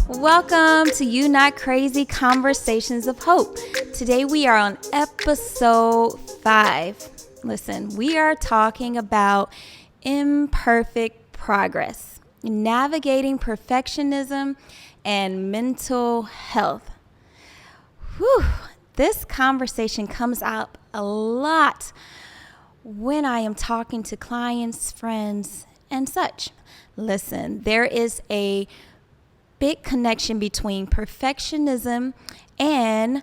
Welcome to You Not Crazy Conversations of Hope. Today we are on episode 5. Listen, we are talking about imperfect progress, navigating perfectionism and mental health. Whew, this conversation comes up a lot when I am talking to clients, friends, and such. Listen, there is a big connection between perfectionism and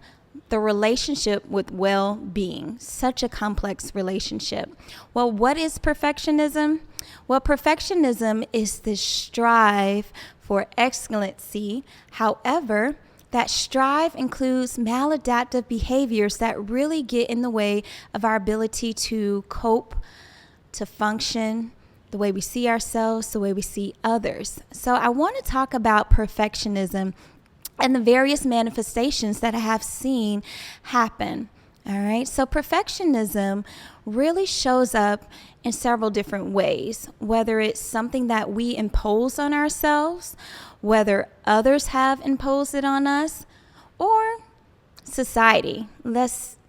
the relationship with well-being. Such a complex relationship. Well, what is perfectionism? Well, perfectionism is the strive for excellency. However, that strive includes maladaptive behaviors that really get in the way of our ability to cope, to function, the way we see ourselves, the way we see others. So I want to talk about perfectionism and the various manifestations that I have seen happen. All right. So perfectionism really shows up in several different ways, whether it's something that we impose on ourselves, whether others have imposed it on us, or society.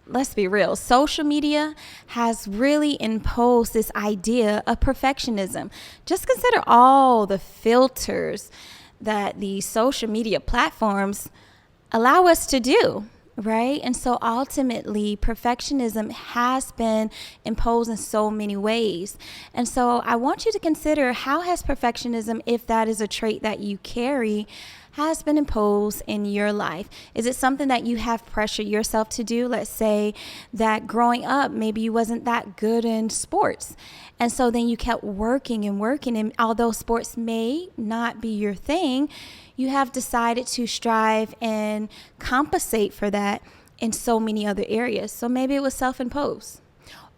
Let's be real. Social media has really imposed this idea of perfectionism. Just consider all the filters that the social media platforms allow us to do, right? And so ultimately, perfectionism has been imposed in so many ways. And so I want you to consider, how has perfectionism, if that is a trait that you carry, has been imposed in your life? Is it something that you have pressured yourself to do? Let's say that growing up, maybe you wasn't that good in sports. And so then you kept working. And although sports may not be your thing, you have decided to strive and compensate for that in so many other areas. So maybe it was self-imposed.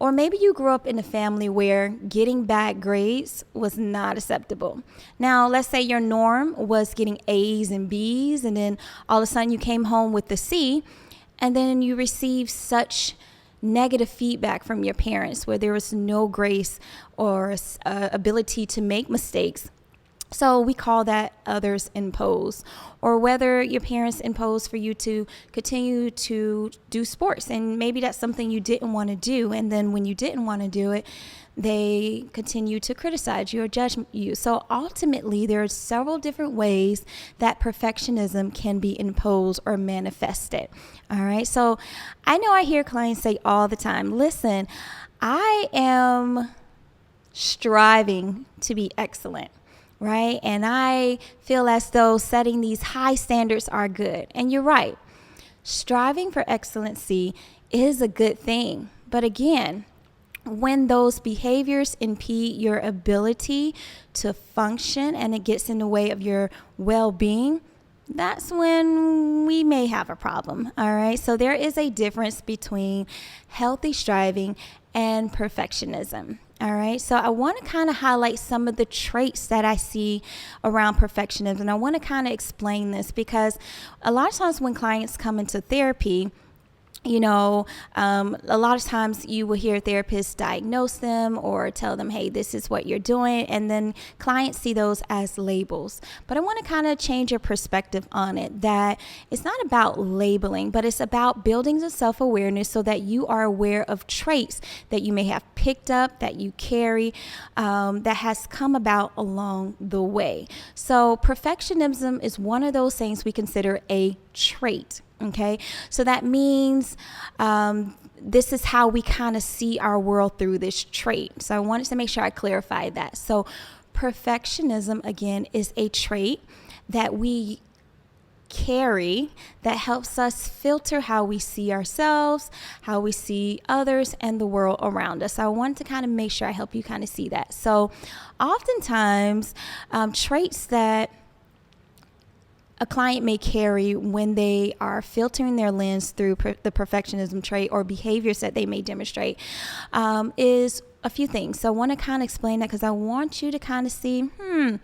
Or maybe you grew up in a family where getting bad grades was not acceptable. Now, let's say your norm was getting A's and B's, and then all of a sudden you came home with the C, and then you received such negative feedback from your parents where there was no grace or ability to make mistakes. So we call that others impose. Or whether your parents impose for you to continue to do sports, and maybe that's something you didn't want to do, and then when you didn't want to do it, they continue to criticize you or judge you. So ultimately, there are several different ways that perfectionism can be imposed or manifested. All right, so I know I hear clients say all the time, listen, I am striving to be excellent. Right? And I feel as though setting these high standards are good. And you're right. Striving for excellency is a good thing. But again, when those behaviors impede your ability to function and it gets in the way of your well-being, that's when we may have a problem. All right. So there is a difference between healthy striving and perfectionism. All right. So I want to kind of highlight some of the traits that I see around perfectionism. And I want to kind of explain this because a lot of times when clients come into therapy, a lot of times you will hear therapists diagnose them or tell them, hey, this is what you're doing. And then clients see those as labels. But I want to kind of change your perspective on it, that it's not about labeling, but it's about building the self-awareness so that you are aware of traits that you may have picked up, that you carry, that has come about along the way. So perfectionism is one of those things we consider a trait. Okay, so that means this is how we kind of see our world through this trait. So I wanted to make sure I clarify that. So perfectionism, again, is a trait that we carry that helps us filter how we see ourselves, how we see others, and the world around us. So I wanted to kind of make sure I help you kind of see that. So oftentimes, traits that a client may carry when they are filtering their lens through the perfectionism trait or behaviors that they may demonstrate is a few things. So I want to kind of explain that because I want you to kind of see, am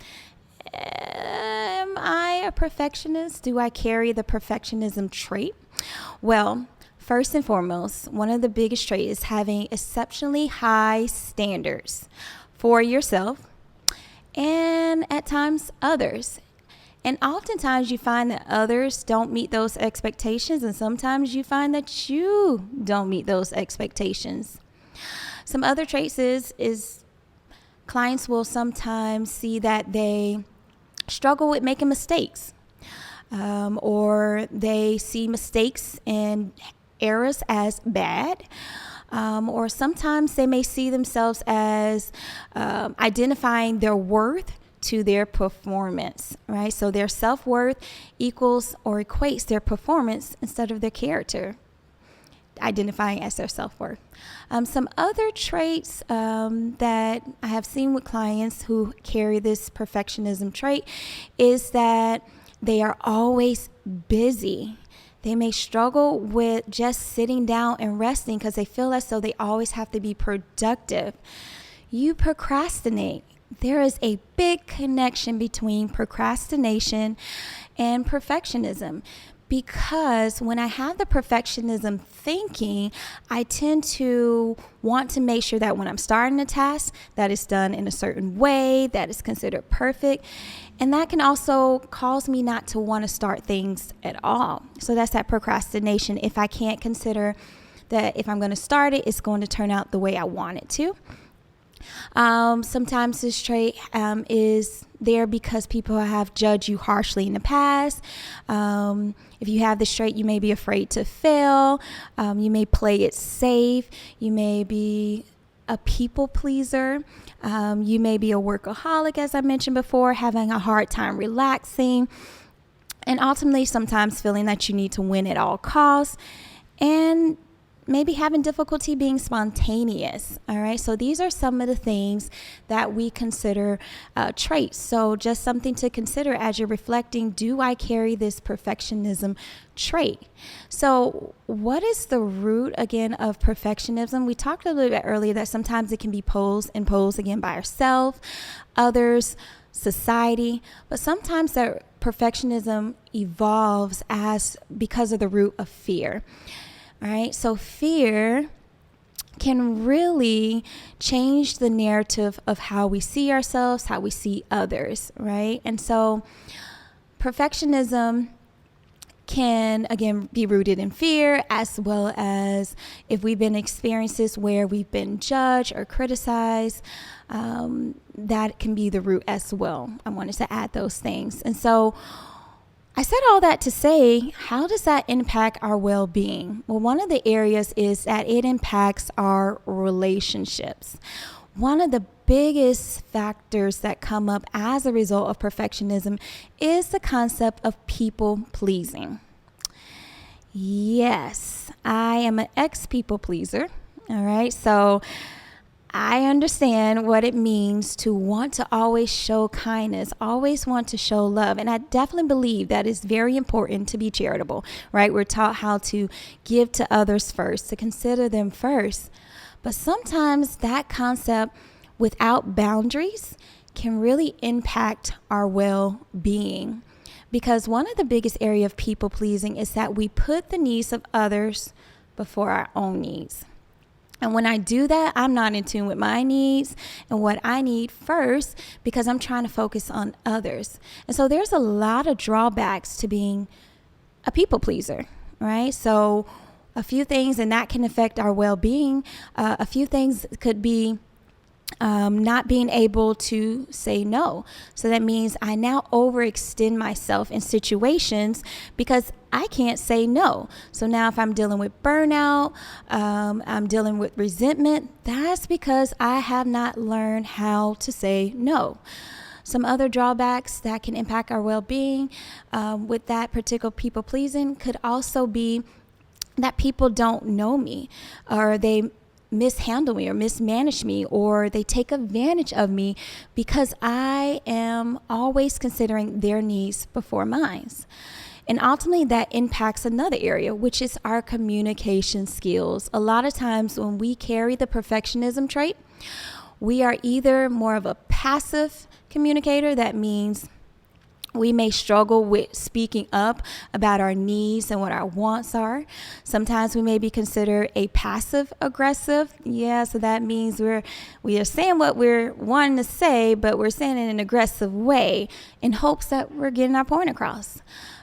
I a perfectionist? Do I carry the perfectionism trait? Well, first and foremost, one of the biggest traits is having exceptionally high standards for yourself and at times others. And oftentimes you find that others don't meet those expectations, and sometimes you find that you don't meet those expectations. Some other traits is clients will sometimes see that they struggle with making mistakes, or they see mistakes and errors as bad. Or sometimes they may see themselves as identifying their worth to their performance, right? So their self-worth equals or equates their performance instead of their character, identifying as their self-worth. Some other traits that I have seen with clients who carry this perfectionism trait is that they are always busy. They may struggle with just sitting down and resting because they feel as though they always have to be productive. You procrastinate. There is a big connection between procrastination and perfectionism, because when I have the perfectionism thinking, I tend to want to make sure that when I'm starting a task, that it's done in a certain way, that is considered perfect. And that can also cause me not to want to start things at all. So that's that procrastination. If I can't consider that if I'm going to start it, it's going to turn out the way I want it to. Sometimes this trait is there because people have judged you harshly in the past. If you have this trait, you may be afraid to fail. You may play it safe. You may be a people pleaser. You may be a workaholic, as I mentioned before, having a hard time relaxing. And ultimately, sometimes feeling that you need to win at all costs. And maybe having difficulty being spontaneous. All right. So these are some of the things that we consider traits. So just something to consider as you're reflecting, do I carry this perfectionism trait? So what is the root again of perfectionism? We talked a little bit earlier that sometimes it can be imposed again by ourselves, others, society, but sometimes that perfectionism evolves because of the root of fear. All right, so fear can really change the narrative of how we see ourselves, how we see others, right? And so perfectionism can, again, be rooted in fear, as well as if we've been experiences where we've been judged or criticized, that can be the root as well. I wanted to add those things. And so I said all that to say, how does that impact our well-being? Well, one of the areas is that it impacts our relationships. One of the biggest factors that come up as a result of perfectionism is the concept of people pleasing. Yes, I am an ex-people pleaser. All right, so I understand what it means to want to always show kindness, always want to show love. And I definitely believe that it's very important to be charitable, right? We're taught how to give to others first, to consider them first. But sometimes that concept without boundaries can really impact our well-being. Because one of the biggest areas of people pleasing is that we put the needs of others before our own needs. And when I do that, I'm not in tune with my needs and what I need first, because I'm trying to focus on others. And so there's a lot of drawbacks to being a people pleaser, right? So a few things, and that can affect our well-being. A few things could be not being able to say no. So that means I now overextend myself in situations because I can't say no. So now if I'm dealing with burnout, I'm dealing with resentment, that's because I have not learned how to say no. Some other drawbacks that can impact our well-being with that particular people pleasing could also be that people don't know me, or they mishandle me or mismanage me, or they take advantage of me because I am always considering their needs before mine. And ultimately that impacts another area, which is our communication skills. A lot of times when we carry the perfectionism trait, we are either more of a passive communicator. That means We may struggle with speaking up about our needs and what our wants are. Sometimes we may be considered a passive aggressive. Yeah, so that means we are saying what we're wanting to say, but we're saying it in an aggressive way in hopes that we're getting our point across.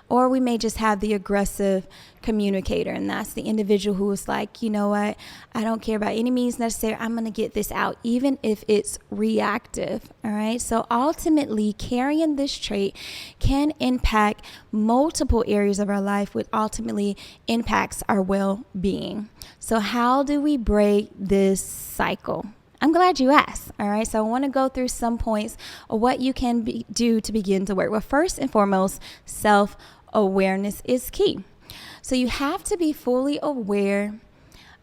Or we may just have the aggressive communicator, and that's the individual who is like, you know what, I don't care about any means necessary. I'm going to get this out, even if it's reactive. All right. So ultimately, carrying this trait can impact multiple areas of our life, which ultimately impacts our well-being. So how do we break this cycle? I'm glad you asked. All right. So I want to go through some points of what you can do to begin to work. Well, first and foremost, self-awareness is key. So you have to be fully aware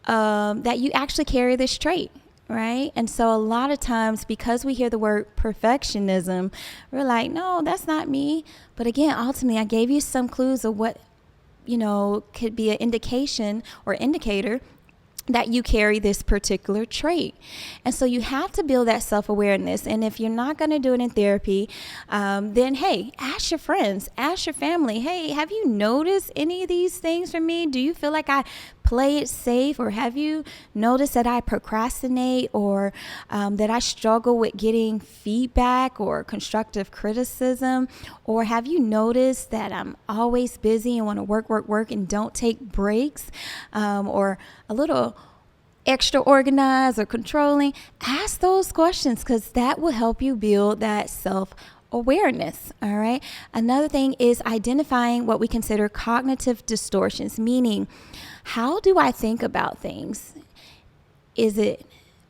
that you actually carry this trait, right? And so a lot of times, because we hear the word perfectionism, we're like, no, that's not me. But again, ultimately, I gave you some clues of what, could be an indication or indicator that you carry this particular trait. And so you have to build that self-awareness. And if you're not going to do it in therapy, then hey, ask your friends, ask your family, hey, have you noticed any of these things from me? Do you feel like I play it safe? Or have you noticed that I procrastinate, or that I struggle with getting feedback or constructive criticism? Or have you noticed that I'm always busy and want to work and don't take breaks, or a little extra organized or controlling? Ask those questions, because that will help you build that self-awareness. All right. Another thing is identifying what we consider cognitive distortions, meaning, how do I think about things? Is it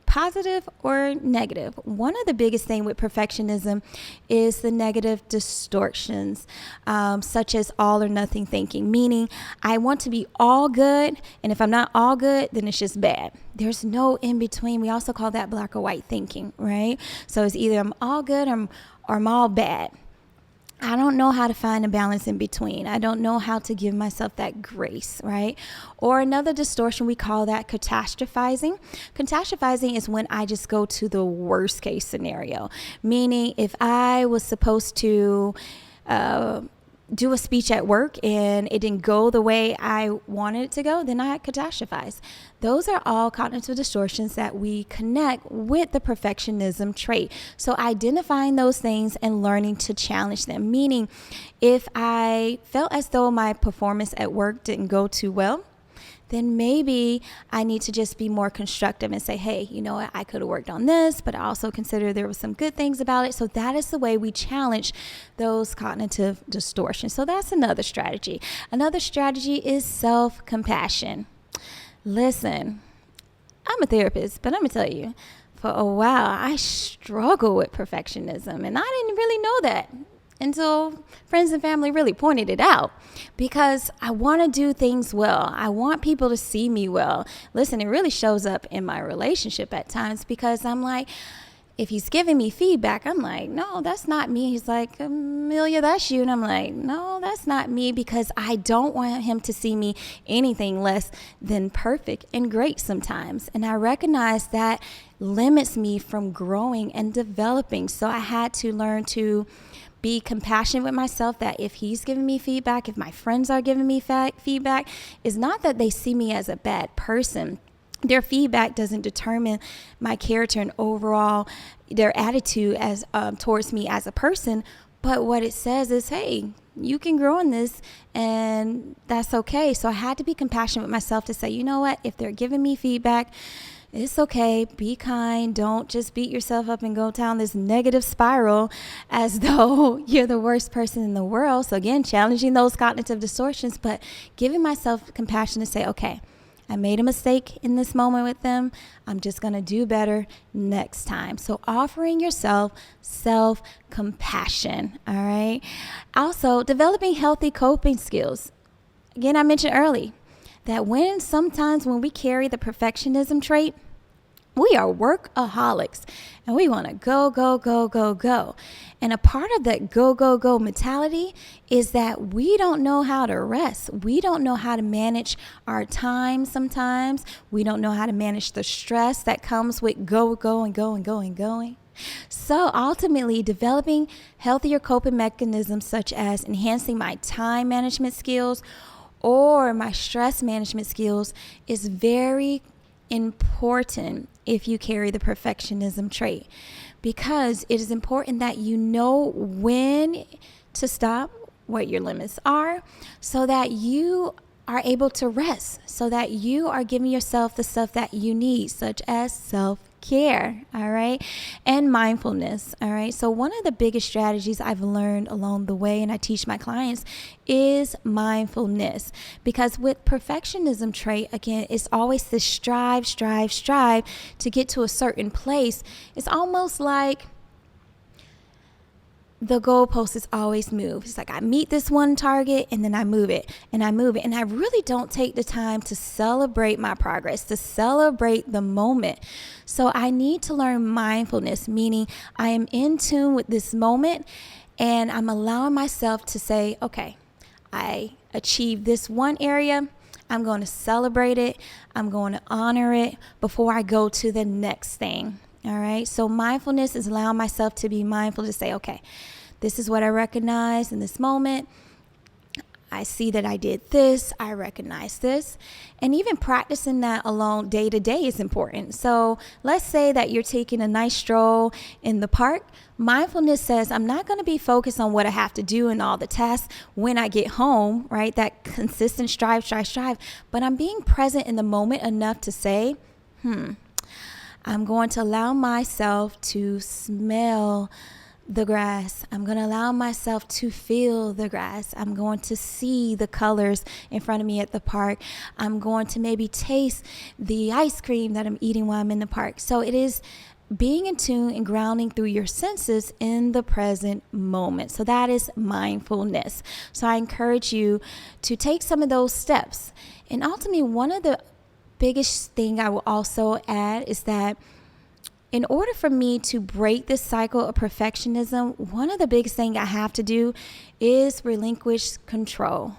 positive or negative? One of the biggest things with perfectionism is the negative distortions, such as all or nothing thinking, meaning I want to be all good, and if I'm not all good, then it's just bad. There's no in between. We also call that black or white thinking, right? So it's either I'm all good or I'm all bad. I don't know how to find a balance in between. I don't know how to give myself that grace, right? Or another distortion, we call that catastrophizing. Catastrophizing is when I just go to the worst case scenario, meaning if I was supposed to do a speech at work and it didn't go the way I wanted it to go, then I catastrophize. Those are all cognitive distortions that we connect with the perfectionism trait. So identifying those things and learning to challenge them, meaning if I felt as though my performance at work didn't go too well, then maybe I need to just be more constructive and say, hey, you know what, I could have worked on this, but I also consider there were some good things about it. So that is the way we challenge those cognitive distortions. So that's another strategy. Another strategy is self-compassion. Listen, I'm a therapist, but I'm going to tell you, for a while, I struggle with perfectionism, and I didn't really know that until friends and family really pointed it out, because I want to do things well. I want people to see me well. Listen, it really shows up in my relationship at times, because I'm like, if he's giving me feedback, I'm like, no, that's not me. He's like, Amelia, that's you. And I'm like, no, that's not me, because I don't want him to see me anything less than perfect and great sometimes. And I recognize that limits me from growing and developing. So I had to learn to be compassionate with myself, that if he's giving me feedback, if my friends are giving me feedback, it's not that they see me as a bad person. Their feedback doesn't determine my character and overall their attitude as towards me as a person. But what it says is, hey, you can grow in this, and that's okay. So I had to be compassionate with myself to say, you know what, if they're giving me feedback, it's okay. Be kind. Don't just beat yourself up and go down this negative spiral as though you're the worst person in the world. So again, challenging those cognitive distortions, but giving myself compassion to say, okay, I made a mistake in this moment with them. I'm just going to do better next time. So offering yourself self-compassion. All right. Also, developing healthy coping skills. Again, I mentioned early that sometimes when we carry the perfectionism trait, we are workaholics and we want to go. And a part of that go mentality is that we don't know how to rest. We don't know how to manage our time sometimes. We don't know how to manage the stress that comes with going. So ultimately, developing healthier coping mechanisms such as enhancing my time management skills or my stress management skills is very important if you carry the perfectionism trait, because it is important that you know when to stop, what your limits are, so that you are able to rest, so that you are giving yourself the stuff that you need, such as self-care, all right, and mindfulness, all right. So one of the biggest strategies I've learned along the way, and I teach my clients, is mindfulness. Because with perfectionism trait, again, it's always this strive to get to a certain place. It's almost like the goalpost is always moved. It's like I meet this one target and then I move it and I move it. And I really don't take the time to celebrate my progress, to celebrate the moment. So I need to learn mindfulness, meaning I am in tune with this moment and I'm allowing myself to say, okay, I achieved this one area. I'm going to celebrate it. I'm going to honor it before I go to the next thing. All right. So mindfulness is allowing myself to be mindful to say, okay, this is what I recognize in this moment. I see that I did this. I recognize this. And even practicing that alone day to day is important. So let's say that you're taking a nice stroll in the park. Mindfulness says, I'm not going to be focused on what I have to do and all the tasks when I get home, right? That consistent strive. But I'm being present in the moment enough to say, I'm going to allow myself to smell the grass. I'm going to allow myself to feel the grass. I'm going to see the colors in front of me at the park. I'm going to maybe taste the ice cream that I'm eating while I'm in the park. So it is being in tune and grounding through your senses in the present moment. So that is mindfulness. So I encourage you to take some of those steps. And ultimately, one of the biggest thing I will also add is that in order for me to break this cycle of perfectionism, one of the biggest things I have to do is relinquish control.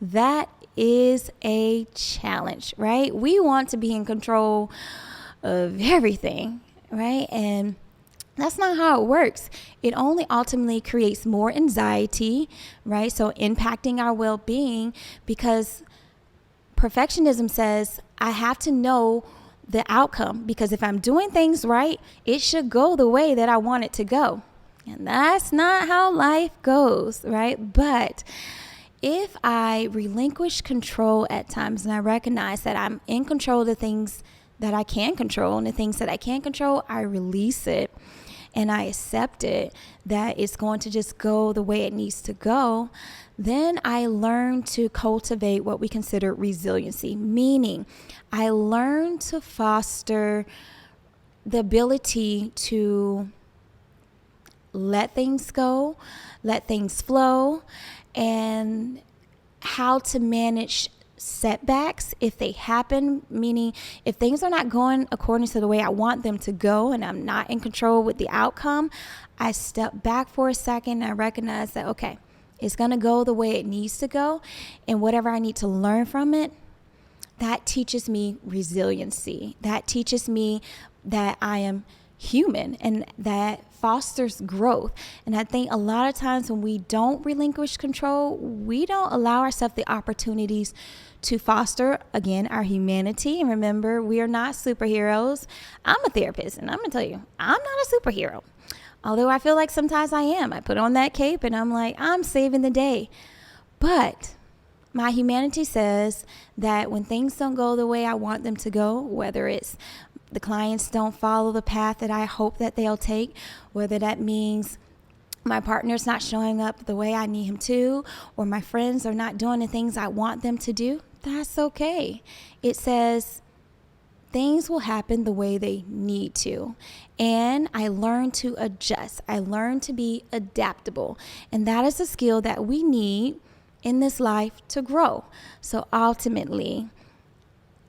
That is a challenge, right? We want to be in control of everything, right? And that's not how it works. It only ultimately creates more anxiety, right? So impacting our well-being, because perfectionism says I have to know the outcome, because if I'm doing things right, it should go the way that I want it to go. And that's not how life goes, right? But if I relinquish control at times and I recognize that I'm in control of the things that I can control, and the things that I can't control, I release it and I accept it, that it's going to just go the way it needs to go, then I learn to cultivate what we consider resiliency, meaning I learn to foster the ability to let things go, let things flow, and how to manage setbacks if they happen, meaning if things are not going according to the way I want them to go and I'm not in control with the outcome, I step back for a second and I recognize that, okay, it's going to go the way it needs to go, and whatever I need to learn from it, that teaches me resiliency. That teaches me that I am human, and that fosters growth. And I think a lot of times when we don't relinquish control, we don't allow ourselves the opportunities to foster, again, our humanity. And remember, we are not superheroes. I'm a therapist, and I'm going to tell you, I'm not a superhero. Although I feel like sometimes I am. I put on that cape and I'm like, I'm saving the day. But my humanity says that when things don't go the way I want them to go, whether it's the clients don't follow the path that I hope that they'll take, whether that means my partner's not showing up the way I need him to, or my friends are not doing the things I want them to do, that's okay. It says things will happen the way they need to. And I learn to adjust. I learn to be adaptable. And that is a skill that we need in this life to grow. So ultimately,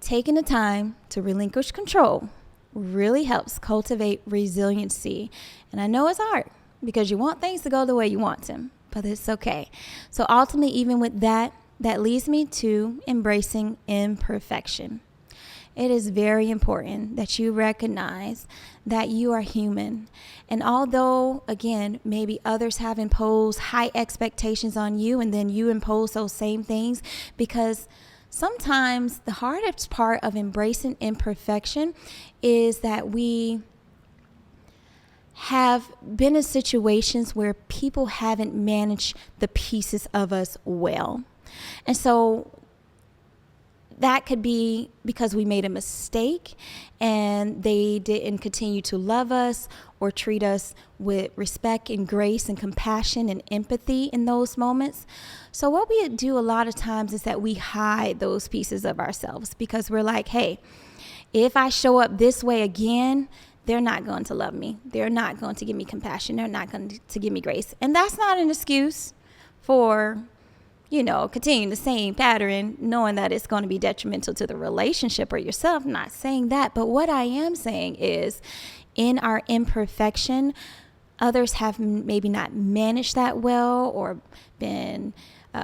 taking the time to relinquish control really helps cultivate resiliency. And I know it's hard because you want things to go the way you want them, but it's okay. So ultimately, even with that, that leads me to embracing imperfection. it is very important that you recognize that you are human. And although, again, maybe others have imposed high expectations on you and then you impose those same things, because sometimes the hardest part of embracing imperfection is that we have been in situations where people haven't managed the pieces of us well. And so that could be because we made a mistake and they didn't continue to love us or treat us with respect and grace and compassion and empathy in those moments. So what we do a lot of times is that we hide those pieces of ourselves because we're like, hey, if I show up this way again, they're not going to love me. They're not going to give me compassion. They're not going to give me grace. And that's not an excuse for continuing the same pattern, knowing that it's going to be detrimental to the relationship or yourself. I'm not saying that. But what I am saying is, in our imperfection, others have maybe not managed that well or been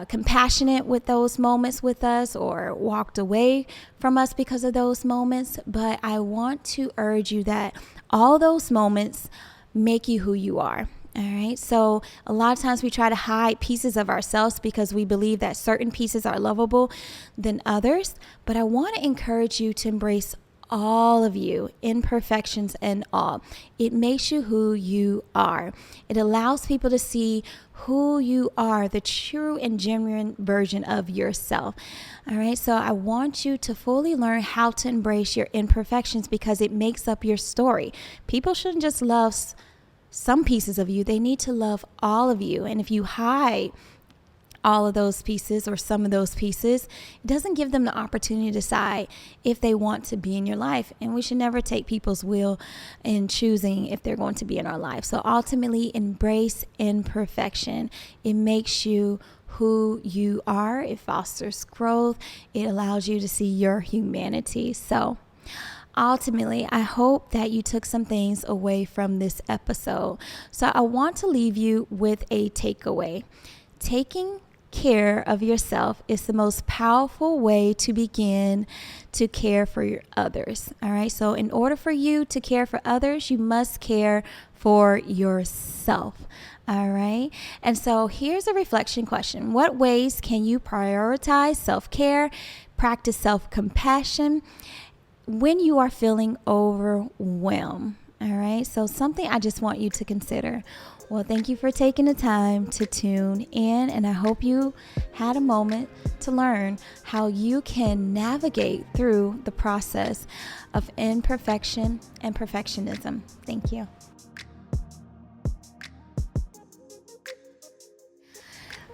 compassionate with those moments with us or walked away from us because of those moments. But I want to urge you that all those moments make you who you are. All right. So a lot of times we try to hide pieces of ourselves because we believe that certain pieces are lovable than others. But I want to encourage you to embrace all of you, imperfections and all. It makes you who you are. It allows people to see who you are, the true and genuine version of yourself. All right. So I want you to fully learn how to embrace your imperfections because it makes up your story. People shouldn't just love some pieces of you. They need to love all of you. And if you hide all of those pieces or some of those pieces, it doesn't give them the opportunity to decide if they want to be in your life. And we should never take people's will in choosing if they're going to be in our life. So ultimately, embrace imperfection. It makes you who you are. It fosters growth. It allows you to see your humanity. So ultimately, I hope that you took some things away from this episode. So I want to leave you with a takeaway. Taking care of yourself is the most powerful way to begin to care for your others. All right. So in order for you to care for others, you must care for yourself. All right. And so here's a reflection question. What ways can you prioritize self-care, practice self-compassion when you are feeling overwhelmed? All right. So something I just want you to consider. Well, thank you for taking the time to tune in, and I hope you had a moment to learn how you can navigate through the process of imperfection and perfectionism. Thank you.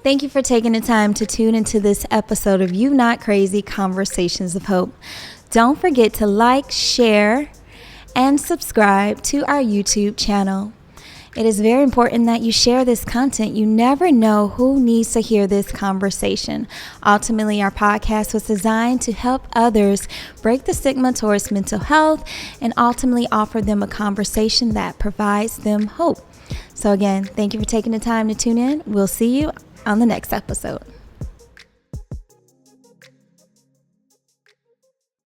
Thank you for taking the time to tune into this episode of You Not Crazy Conversations of Hope. Don't forget to like, share, and subscribe to our YouTube channel. It is very important that you share this content. You never know who needs to hear this conversation. Ultimately, our podcast was designed to help others break the stigma towards mental health and ultimately offer them a conversation that provides them hope. So again, thank you for taking the time to tune in. We'll see you on the next episode.